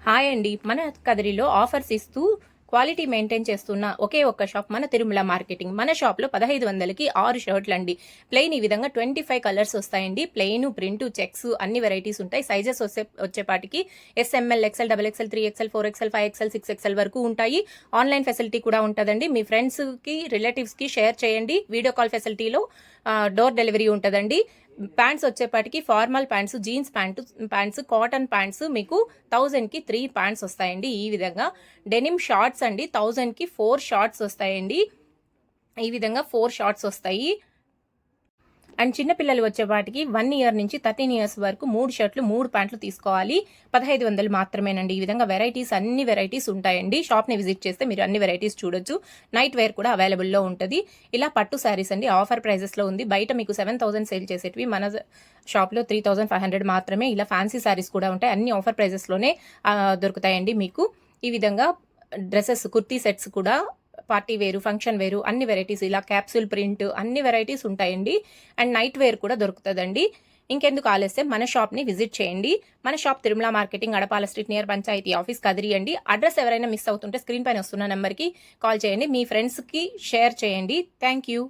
Hi అండి. మన కదిరిలో offers ఇస్తూ క్వాలిటీ మెయింటైన్ చేస్తున్న ఒకే ఒక్క షాప్ మన తిరుమల మార్కెటింగ్. మన షాప్లో 1500కి 6 షర్ట్లు అండి. ప్లెయిన్ ఈ విధంగా 25 కలర్స్ వస్తాయండి. ప్లెయిన్, ప్రింట్, చెక్స్ అన్ని వెరైటీస్ ఉంటాయి. సైజెస్ వచ్చేపాటికి SML, XL, XXL, 3XL, 4XL, 5XL, 6XL వరకు ఉంటాయి. ఆన్లైన్ ఫెసిలిటీ కూడా ఉంటుందండి. మీ ఫ్రెండ్స్కి, రిలేటివ్స్కి షేర్ చేయండి. వీడియో కాల్ ఫెసిలిటీలో డోర్ డెలివరీ ఉంటుందండి. ప్యాంట్స్ వచ్చేపాటికి formal pants, jeans pants, cotton pants మీకు 1000కి 3 ప్యాంట్స్ వస్తాయండి. ఈ విధంగా డెనిమ్ షార్ట్స్ అండి 1000కి 4 షార్ట్స్ వస్తాయండి. ఈ విధంగా 4 షార్ట్స్ వస్తాయి. అండ్ చిన్నపిల్లలు వచ్చేవాటికి 1 ఇయర్ నుంచి 13 ఇయర్స్ వరకు 3 షర్ట్లు 3 ప్యాంట్లు తీసుకోవాలి. 1500 మాత్రమేనండి. ఈ విధంగా వెరైటీస్ అన్ని వెరైటీస్ ఉంటాయండి. షాప్ని విజిట్ చేస్తే మీరు అన్ని వెరైటీస్ చూడొచ్చు. నైట్ వేర్ కూడా అవైలబుల్లో ఉంటుంది. ఇలా పట్టు శారీస్ అండి ఆఫర్ ప్రైజెస్లో ఉంది. బయట మీకు 7000 సేల్ చేసేటివి మన షాప్లో 3500 మాత్రమే. ఇలా ఫ్యాన్సీ శారీస్ కూడా ఉంటాయి. అన్ని ఆఫర్ ప్రైజెస్లోనే దొరుకుతాయండి మీకు. ఈ విధంగా డ్రెస్సెస్, కుర్తీ సెట్స్ కూడా పార్టీ వేరు, ఫంక్షన్ వేరు అన్ని వెరైటీస్, ఇలా క్యాప్సూల్ ప్రింట్ అన్ని వెరైటీస్ ఉంటాయండి. అండ్ నైట్ వేర్ కూడా దొరుకుతుందండి. ఇంకెందుకు ఆలస్యం, మన షాప్ని విజిట్ చేయండి. మన shop Tirumala marketing, Adapala street, near panchayat office, Kadiri అండి. అడ్రస్ ఎవరైనా మిస్ అవుతుంటే స్క్రీన్ పైన వస్తున్న నెంబర్కి కాల్ చేయండి. మీ ఫ్రెండ్స్కి షేర్ చేయండి. Thank you.